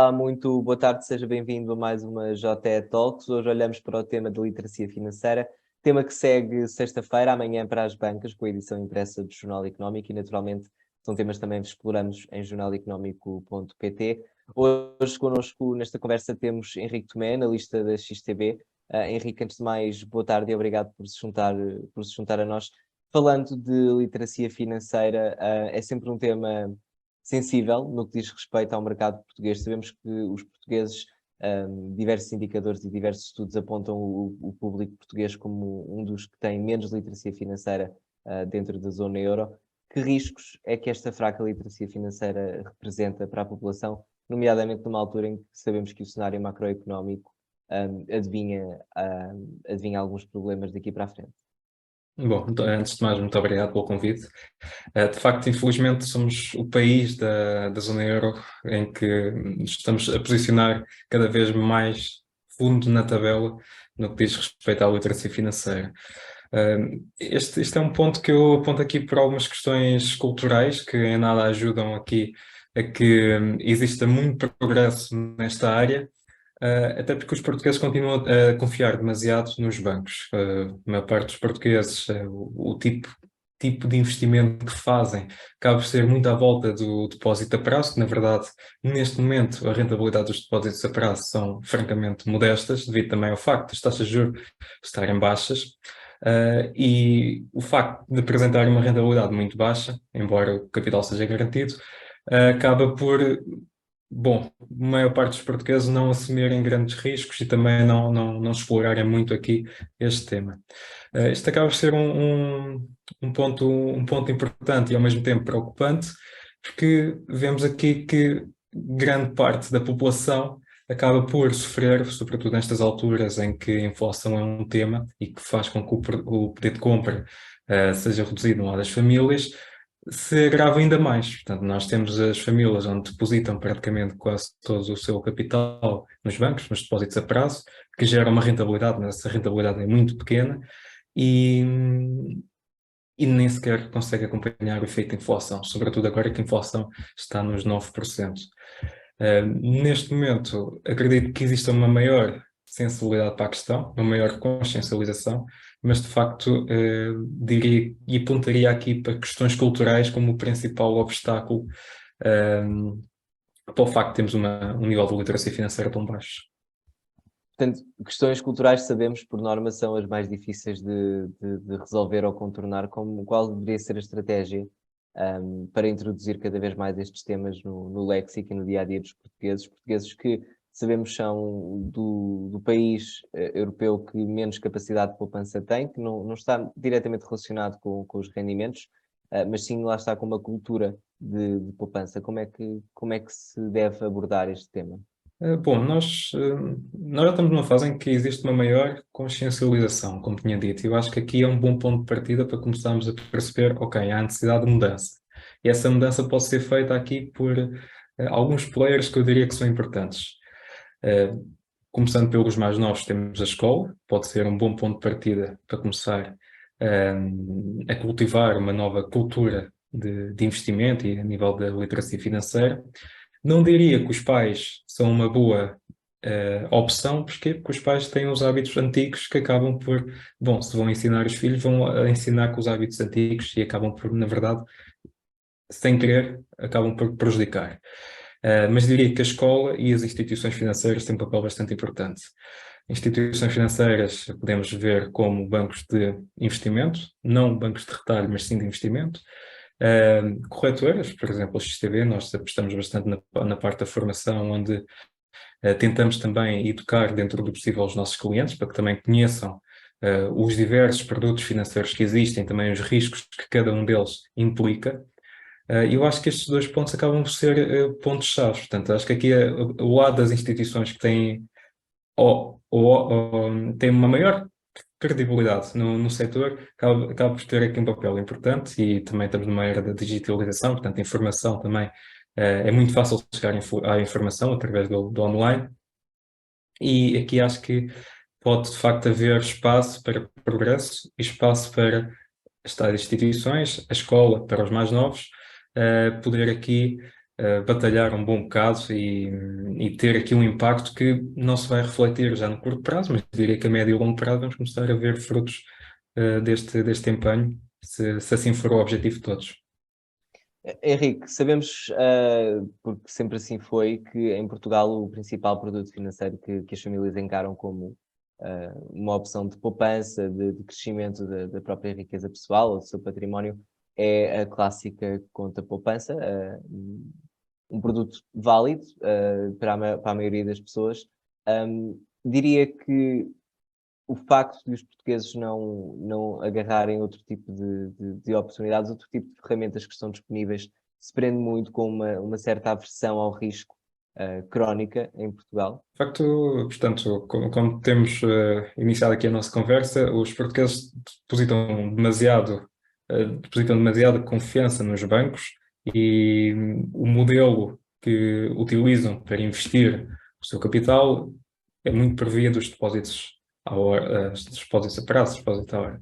Olá, muito boa tarde, seja bem-vindo a mais uma JE Talks. Hoje olhamos para o tema da literacia financeira, tema que segue sexta-feira, amanhã para as bancas, com a edição impressa do Jornal Económico e, naturalmente, são temas também que exploramos em jornaleconómico.pt. Hoje, connosco nesta conversa, temos Henrique Tomé, analista da XTB. Henrique, antes de mais, boa tarde e obrigado por se juntar a nós. Falando de literacia financeira, é sempre um tema sensível no que diz respeito ao mercado português. Sabemos que os portugueses, diversos indicadores e diversos estudos apontam o público português como um dos que tem menos literacia financeira dentro da zona euro. Que riscos é que esta fraca literacia financeira representa para a população, nomeadamente numa altura em que sabemos que o cenário macroeconómico adivinha alguns problemas daqui para a frente? Bom, antes de mais, muito obrigado pelo convite. De facto, infelizmente, somos o país da zona euro em que nos estamos a posicionar cada vez mais fundo na tabela no que diz respeito à literacia financeira. Este é um ponto que eu aponto aqui por algumas questões culturais que em nada ajudam aqui a que exista muito progresso nesta área. Até porque os portugueses continuam a confiar demasiado nos bancos. A maior parte dos portugueses, o tipo de investimento que fazem acaba por ser muito à volta do depósito a prazo, que na verdade, neste momento, a rentabilidade dos depósitos a prazo são francamente modestas, devido também ao facto das taxas de juros estarem baixas. E o facto de apresentar uma rentabilidade muito baixa, embora o capital seja garantido, acaba por, bom, a maior parte dos portugueses não assumirem grandes riscos e também não explorarem muito aqui este tema. Este acaba por ser um ponto importante e ao mesmo tempo preocupante, porque vemos aqui que grande parte da população acaba por sofrer, sobretudo nestas alturas em que a inflação é um tema e que faz com que o poder de compra seja reduzido no lado das famílias, se agrava ainda mais. Portanto, nós temos as famílias onde depositam praticamente quase todo o seu capital nos bancos, nos depósitos a prazo, que gera uma rentabilidade, mas essa rentabilidade é muito pequena e nem sequer consegue acompanhar o efeito de inflação, sobretudo agora que a inflação está nos 9%. Neste momento, acredito que exista uma maior sensibilidade para a questão, uma maior consciencialização, mas de facto diria e apontaria aqui para questões culturais como o principal obstáculo para o facto de termos um nível de literacia financeira tão baixo. Portanto, questões culturais, sabemos, por norma, são as mais difíceis de resolver ou contornar. Qual deveria ser a estratégia para introduzir cada vez mais estes temas no léxico e no dia-a-dia dos portugueses? Portugueses que, sabemos, são do país europeu que menos capacidade de poupança tem, que não está diretamente relacionado com os rendimentos, mas sim, lá está, com uma cultura de poupança. Como é que se deve abordar este tema? Bom, nós já estamos numa fase em que existe uma maior consciencialização, como tinha dito. Eu acho que aqui é um bom ponto de partida para começarmos a perceber, ok, há necessidade de mudança. E essa mudança pode ser feita aqui por alguns players que eu diria que são importantes. Começando pelos mais novos, temos a escola, pode ser um bom ponto de partida para começar a cultivar uma nova cultura de investimento e a nível da literacia financeira. Não diria que os pais são uma boa opção, porquê? Porque os pais têm os hábitos antigos que acabam por, bom, se vão ensinar os filhos, vão ensinar com os hábitos antigos e acabam por, na verdade, sem querer, acabam por prejudicar. Mas diria que a escola e as instituições financeiras têm um papel bastante importante. Instituições financeiras podemos ver como bancos de investimento, não bancos de retalho, mas sim de investimento. Corretoras, por exemplo, a XTB, nós apostamos bastante na parte da formação, onde tentamos também educar dentro do possível os nossos clientes, para que também conheçam os diversos produtos financeiros que existem, também os riscos que cada um deles implica. Eu acho que estes dois pontos acabam por ser pontos-chave. Portanto, acho que aqui o lado das instituições que têm, têm uma maior credibilidade no setor, acaba por ter aqui um papel importante e também estamos numa era da digitalização, portanto a informação também é muito fácil chegar à informação através do online e aqui acho que pode de facto haver espaço para progresso e espaço para as tais instituições, a escola para os mais novos, poder aqui batalhar um bom bocado e ter aqui um impacto que não se vai refletir já no curto prazo, mas diria que a médio e longo prazo vamos começar a ver frutos deste empenho, se assim for o objetivo de todos. Henrique, sabemos, porque sempre assim foi, que em Portugal o principal produto financeiro que as famílias encaram como uma opção de poupança, de crescimento da própria riqueza pessoal ou do seu património, é a clássica conta poupança, um produto válido para a maioria das pessoas. Diria que o facto de os portugueses não agarrarem outro tipo de oportunidades, outro tipo de ferramentas que estão disponíveis, se prende muito com uma certa aversão ao risco crónica em Portugal. De facto, portanto, como temos iniciado aqui a nossa conversa, os portugueses depositam demasiada confiança nos bancos e o modelo que utilizam para investir o seu capital é muito por via dos depósitos depósitos a prazo, depósitos à hora.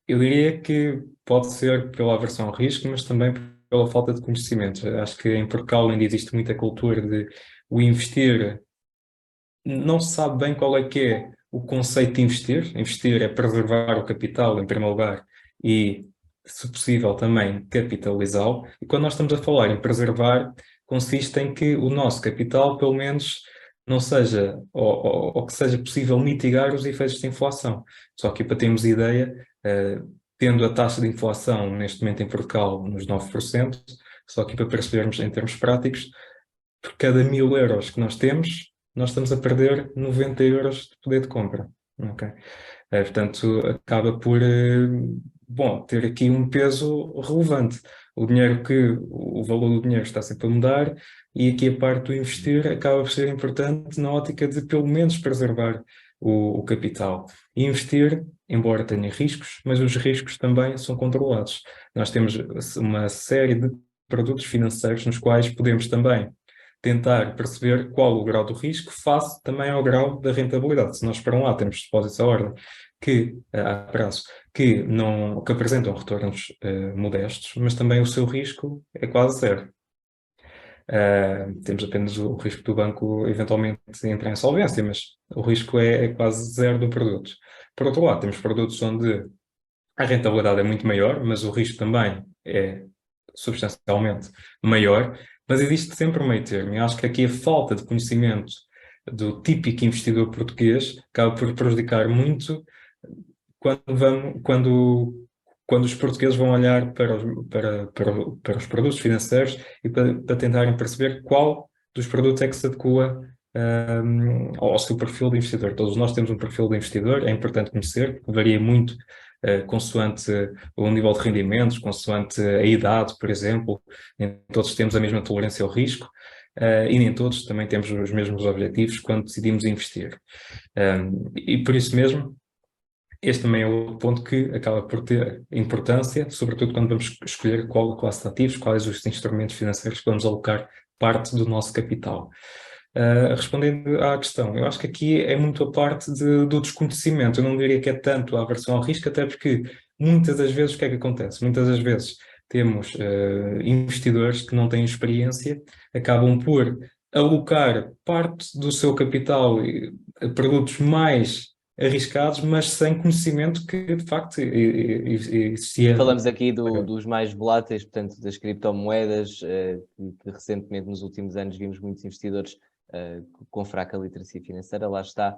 Eu diria que pode ser pela aversão ao risco, mas também pela falta de conhecimento. Acho que em Portugal ainda existe muita cultura de o investir, não se sabe bem qual é que é o conceito de investir. Investir é preservar o capital, em primeiro lugar, e, se possível, também capitalizá-lo. E quando nós estamos a falar em preservar, consiste em que o nosso capital, pelo menos, não seja, ou que seja possível mitigar os efeitos de inflação. Só que para termos ideia, tendo a taxa de inflação neste momento em Portugal nos 9%, só aqui para percebermos em termos práticos, por cada 1.000 euros que nós temos, nós estamos a perder 90 euros de poder de compra. Okay? Portanto, acaba por ter aqui um peso relevante. O valor do dinheiro está sempre a mudar e aqui a parte do investir acaba por ser importante na ótica de pelo menos preservar o capital. E investir, embora tenha riscos, mas os riscos também são controlados. Nós temos uma série de produtos financeiros nos quais podemos também tentar perceber qual o grau do risco face também ao grau da rentabilidade. Se nós, para um lado, temos depósitos à ordem a prazo, que apresentam retornos modestos, mas também o seu risco é quase zero. Temos apenas o risco do banco eventualmente entrar em insolvência, mas o risco é quase zero do produto. Por outro lado, temos produtos onde a rentabilidade é muito maior, mas o risco também é substancialmente maior, mas existe sempre um meio termo. E acho que aqui a falta de conhecimento do típico investidor português acaba por prejudicar muito quando os portugueses vão olhar para os produtos financeiros e para tentarem perceber qual dos produtos é que se adequa ao seu perfil de investidor. Todos nós temos um perfil de investidor, é importante conhecer, varia muito consoante o nível de rendimentos, consoante a idade, por exemplo. Nem todos temos a mesma tolerância ao risco e nem todos também temos os mesmos objetivos quando decidimos investir. E por isso mesmo, este também é outro ponto que acaba por ter importância, sobretudo quando vamos escolher qual a classe de ativos, quais os instrumentos financeiros que vamos alocar parte do nosso capital. Respondendo à questão, eu acho que aqui é muito a parte do desconhecimento. Eu não diria que é tanto a aversão ao risco, até porque muitas das vezes o que é que acontece? Muitas das vezes temos investidores que não têm experiência, acabam por alocar parte do seu capital a produtos mais arriscados, mas sem conhecimento que de facto existia. Falamos aqui dos mais voláteis, portanto, das criptomoedas, que recentemente, nos últimos anos, vimos muitos investidores com fraca literacia financeira, lá está,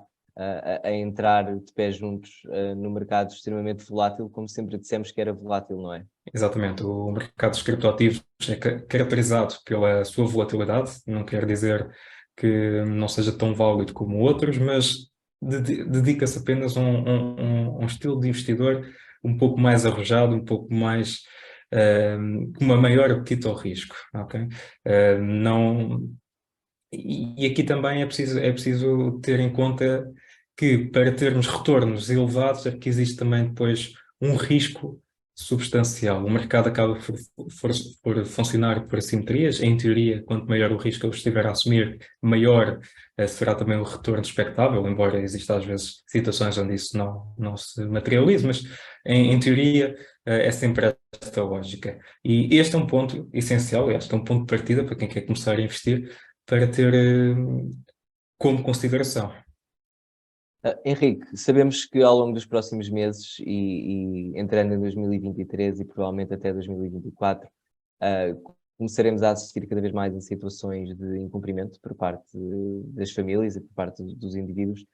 a entrar de pés juntos no mercado extremamente volátil, como sempre dissemos que era volátil, não é? Exatamente, o mercado dos criptoativos é caracterizado pela sua volatilidade, não quer dizer que não seja tão válido como outros, mas dedica-se apenas a um estilo de investidor um pouco mais arrojado, um pouco mais com uma maior apetite ao risco, ok? Não... E aqui também é preciso ter em conta que para termos retornos elevados é que existe também depois um risco substancial. O mercado acaba por funcionar por assimetrias. Em teoria, quanto maior o risco eu estiver a assumir, maior será também o retorno expectável, embora exista às vezes situações onde isso não se materialize, mas em teoria é sempre esta lógica. E este é um ponto essencial, este é um ponto de partida para quem quer começar a investir, para ter como consideração. Henrique, sabemos que ao longo dos próximos meses e entrando em 2023 e provavelmente até 2024, começaremos a assistir cada vez mais a situações de incumprimento por parte das famílias e por parte dos indivíduos.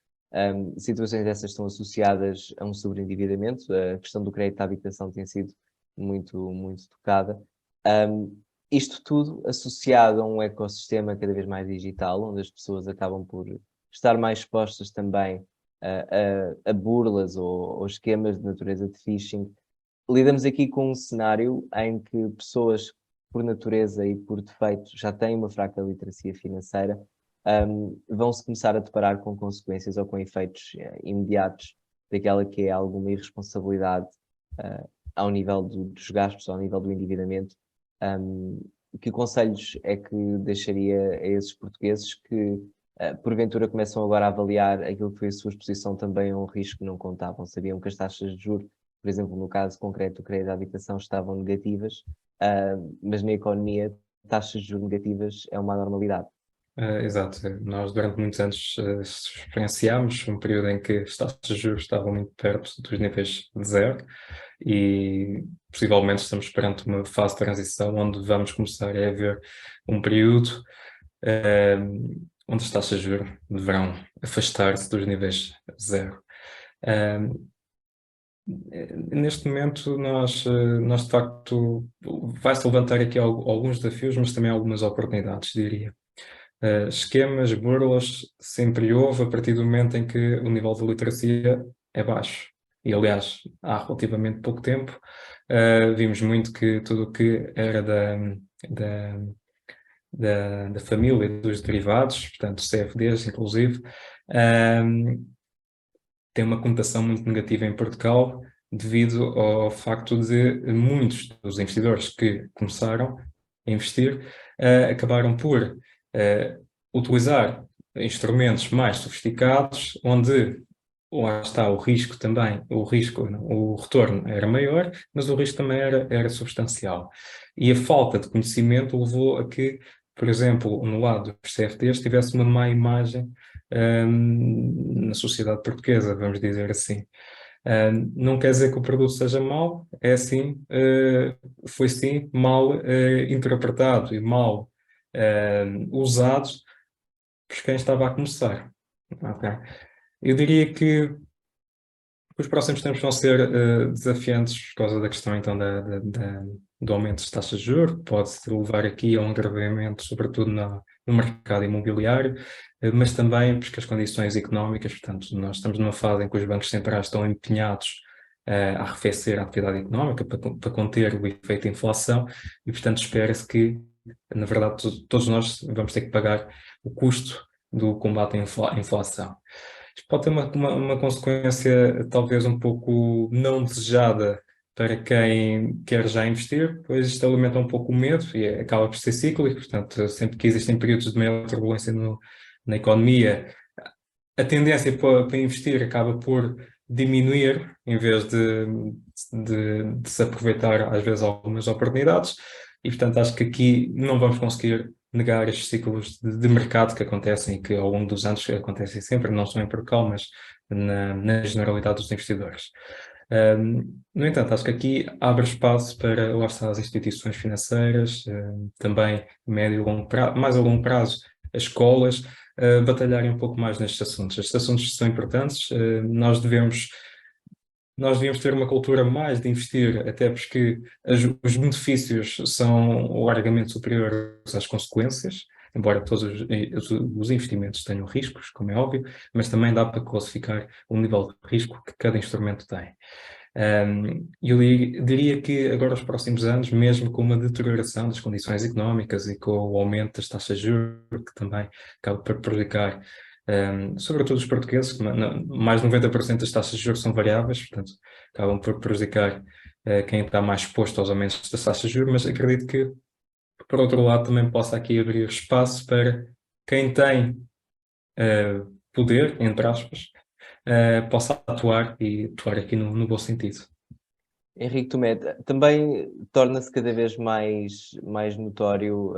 Situações dessas estão associadas a um sobreendividamento. A questão do crédito à habitação tem sido muito tocada. Isto tudo associado a um ecossistema cada vez mais digital, onde as pessoas acabam por estar mais expostas também a burlas ou esquemas de natureza de phishing. Lidamos aqui com um cenário em que pessoas, por natureza e por defeito, já têm uma fraca literacia financeira, vão-se começar a deparar com consequências ou com efeitos imediatos daquela que é alguma irresponsabilidade ao nível dos gastos, ao nível do endividamento. Que conselhos é que deixaria a esses portugueses que porventura começam agora a avaliar aquilo que foi a sua exposição também a um risco que não contavam? Sabiam que as taxas de juros, por exemplo, no caso concreto do crédito à habitação, estavam negativas, mas na economia taxas de juros negativas é uma normalidade. Exato. Nós durante muitos anos experienciámos um período em que as taxas de juros estavam muito perto dos níveis de zero e possivelmente estamos perante uma fase de transição onde vamos começar a ver um período onde as taxas de juros deverão afastar-se dos níveis de zero. Neste momento nós de facto vai-se levantar aqui alguns desafios, mas também algumas oportunidades, diria. Esquemas, burlas, sempre houve a partir do momento em que o nível de literacia é baixo. E, aliás, há relativamente pouco tempo, vimos muito que tudo o que era da família dos derivados, portanto, CFDs, inclusive, tem uma conotação muito negativa em Portugal devido ao facto de muitos dos investidores que começaram a investir acabaram por utilizar instrumentos mais sofisticados, onde lá está o risco também, o retorno era maior, mas o risco também era substancial. E a falta de conhecimento levou a que, por exemplo, no lado dos CFDs tivesse uma má imagem na sociedade portuguesa, vamos dizer assim. Não quer dizer que o produto seja mau, é assim, foi sim mal interpretado e mal usado por quem estava a começar. Okay? Eu diria que os próximos tempos vão ser desafiantes por causa da questão então do aumento das taxas de juros, que pode levar aqui a um agravamento, sobretudo no mercado imobiliário, mas também porque as condições económicas, portanto, nós estamos numa fase em que os bancos centrais estão empenhados a arrefecer a atividade económica para conter o efeito de inflação e, portanto, espera-se que, na verdade, todos nós vamos ter que pagar o custo do combate à inflação. Isto pode ter uma consequência talvez um pouco não desejada para quem quer já investir, pois isto alimenta um pouco o medo e acaba por ser cíclico, portanto, sempre que existem períodos de maior turbulência na economia, a tendência para investir acaba por diminuir, em vez de se aproveitar às vezes algumas oportunidades, e portanto acho que aqui não vamos conseguir negar estes ciclos de mercado que acontecem e que ao longo dos anos acontecem sempre, não só em Portugal, mas na generalidade dos investidores. No entanto, acho que aqui abre espaço para, lá está, as instituições financeiras, também médio e longo prazo, mais a longo prazo, as escolas, batalharem um pouco mais nestes assuntos. Estes assuntos são importantes, nós devemos ter uma cultura mais de investir, até porque os benefícios são largamente superiores às consequências, embora todos os investimentos tenham riscos, como é óbvio, mas também dá para classificar o nível de risco que cada instrumento tem. Eu diria que agora, os próximos anos, mesmo com uma deterioração das condições económicas e com o aumento das taxas de juros, que também acaba por prejudicar sobretudo os portugueses, que mais de 90% das taxas de juros são variáveis, portanto, acabam por prejudicar quem está mais exposto aos aumentos das taxas de juros, mas acredito que, por outro lado, também possa aqui abrir espaço para quem tem poder, entre aspas, possa atuar e atuar aqui no bom sentido. Henrique Tomé, também torna-se cada vez mais notório,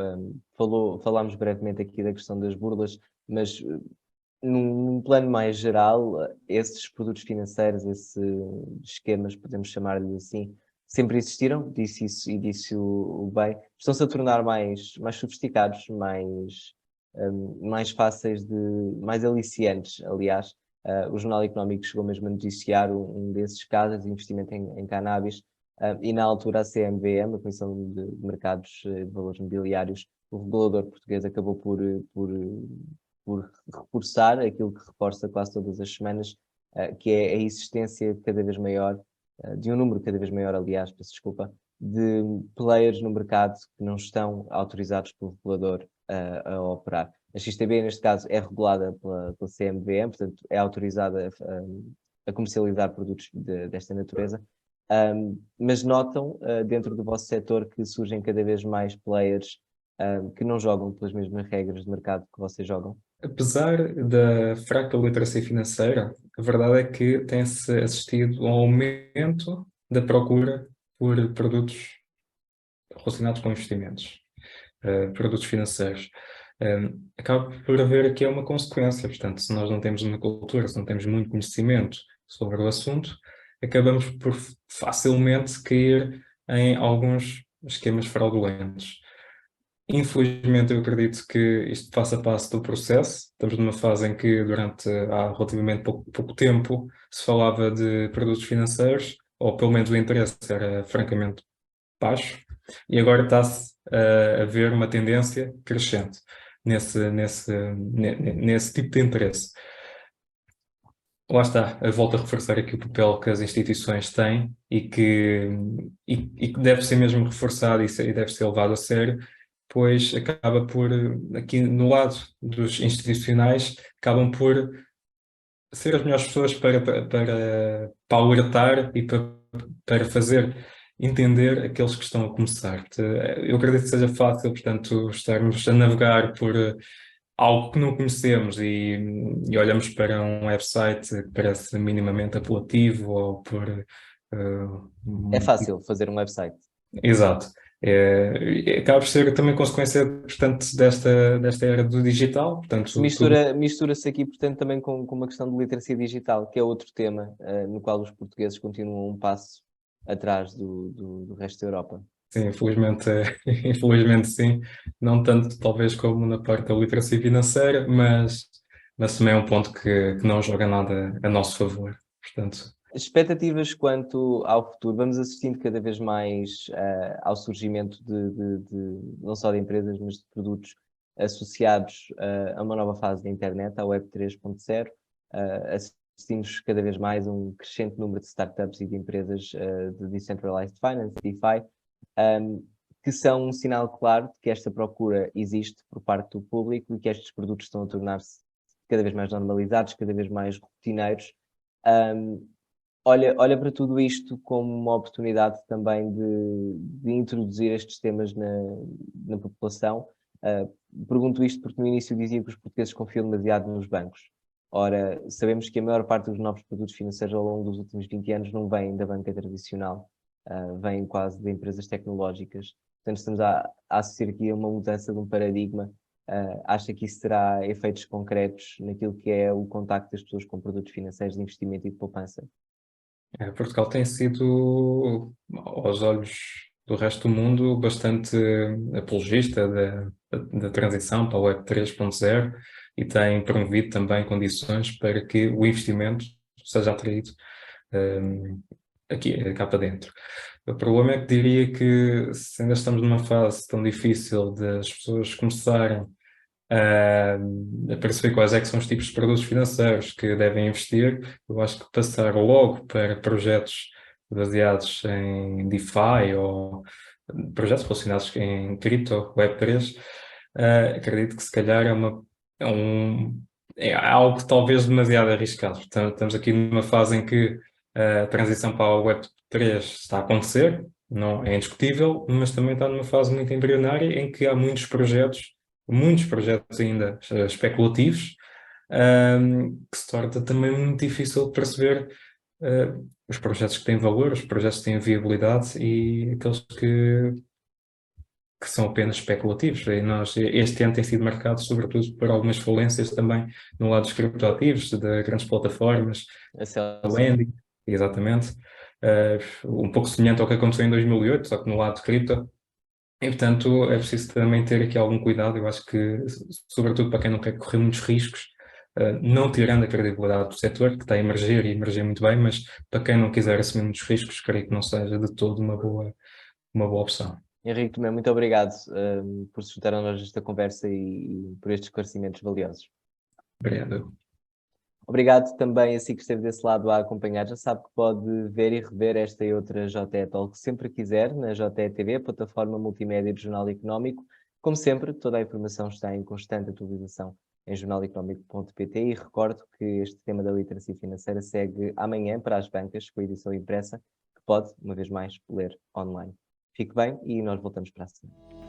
falámos brevemente aqui da questão das burlas, mas num plano mais geral, esses produtos financeiros, esses esquemas, podemos chamar-lhe assim, sempre existiram, disse isso e disse o bem, estão-se a tornar mais sofisticados, mais fáceis mais aliciantes, aliás. O Jornal Económico chegou mesmo a noticiar um desses casos de investimento em cannabis, e na altura a CMVM, a Comissão de Mercados de Valores Mobiliários, o regulador português acabou por reforçar aquilo que reforça quase todas as semanas, que é a existência cada vez maior, de um número cada vez maior, aliás, peço desculpa, de players no mercado que não estão autorizados pelo regulador a operar. A XTB, neste caso, é regulada pela CMVM, portanto, é autorizada a comercializar produtos desta natureza. Mas notam, dentro do vosso setor, que surgem cada vez mais players que não jogam pelas mesmas regras de mercado que vocês jogam? Apesar da fraca literacia financeira, a verdade é que tem-se assistido a um aumento da procura por produtos relacionados com investimentos, produtos financeiros. Acaba por haver aqui uma consequência, portanto, se nós não temos uma cultura, se não temos muito conhecimento sobre o assunto, acabamos por facilmente cair em alguns esquemas fraudulentos. Infelizmente, eu acredito que isto faça parte do processo. Estamos numa fase em que, há relativamente pouco tempo, se falava de produtos financeiros, ou pelo menos o interesse era francamente baixo, e agora está-se a ver uma tendência crescente nesse tipo de interesse. Lá está, eu volto a reforçar aqui o papel que as instituições têm e que deve ser mesmo reforçado e deve ser levado a sério, pois acaba por, aqui no lado dos institucionais, acabam por ser as melhores pessoas para alertar e para fazer entender aqueles que estão a começar. Eu acredito que seja fácil, portanto, estarmos a navegar por algo que não conhecemos e olhamos para um website que parece minimamente apelativo ou por... É fácil fazer um website. Exato. Acaba por ser também consequência, portanto, desta era do digital. Portanto, Mistura-se aqui, portanto, também com uma questão de literacia digital, que é outro tema no qual os portugueses continuam um passo atrás do resto da Europa. Sim, infelizmente, infelizmente sim. Não tanto, talvez, como na parte da literacia financeira, mas também é um ponto que não joga nada a nosso favor. Portanto, Expectativas quanto ao futuro? Vamos assistindo cada vez mais ao surgimento não só de empresas, mas de produtos associados a uma nova fase da internet, à Web 3.0. Assistimos cada vez mais a um crescente número de startups e de empresas de Decentralized Finance, DeFi, que são um sinal claro de que esta procura existe por parte do público e que estes produtos estão a tornar-se cada vez mais normalizados, cada vez mais rotineiros. Olha para tudo isto como uma oportunidade também de introduzir estes temas na população. Pergunto isto porque no início dizia que os portugueses confiam demasiado nos bancos. Ora, sabemos que a maior parte dos novos produtos financeiros ao longo dos últimos 20 anos não vêm da banca tradicional, vêm quase de empresas tecnológicas. Portanto, estamos a assistir aqui a uma mudança de um paradigma. Acha que isso terá efeitos concretos naquilo que é o contacto das pessoas com produtos financeiros de investimento e de poupança? Portugal tem sido, aos olhos do resto do mundo, bastante apologista da transição para a Web 3.0 e tem promovido também condições para que o investimento seja atraído aqui, cá para dentro. O problema é que diria que se ainda estamos numa fase tão difícil das pessoas começarem a perceber quais é que são os tipos de produtos financeiros que devem investir, eu acho que passar logo para projetos baseados em DeFi ou projetos relacionados em cripto, Web3, acredito que se calhar é um é algo talvez demasiado arriscado. Portanto, estamos aqui numa fase em que a transição para a Web3 está a acontecer, não é indiscutível, mas também está numa fase muito embrionária em que há muitos projetos ainda especulativos, que se torna também muito difícil de perceber os projetos que têm valor, os projetos que têm viabilidade e aqueles que são apenas especulativos. E este ano tem sido marcado, sobretudo, por algumas falências também no lado dos criptoativos, de grandes plataformas, A a Celsius. lending, exatamente. Um pouco semelhante ao que aconteceu em 2008, só que no lado de cripto. E, portanto, é preciso também ter aqui algum cuidado. Eu acho que, sobretudo para quem não quer correr muitos riscos, não tirando a credibilidade do setor, que está a emergir e emergir muito bem, mas para quem não quiser assumir muitos riscos, creio que não seja de todo uma boa opção. Henrique, também muito obrigado por se juntar a nós esta conversa e por estes esclarecimentos valiosos. Obrigado. Obrigado também a si que esteve desse lado a acompanhar. Já sabe que pode ver e rever esta e outra JE Talk sempre quiser na JE TV, plataforma multimédia do Jornal Económico. Como sempre, toda a informação está em constante atualização em jornaleconómico.pt e recordo que este tema da literacia financeira segue amanhã para as bancas com a edição impressa, que pode, uma vez mais, ler online. Fique bem e nós voltamos para a semana.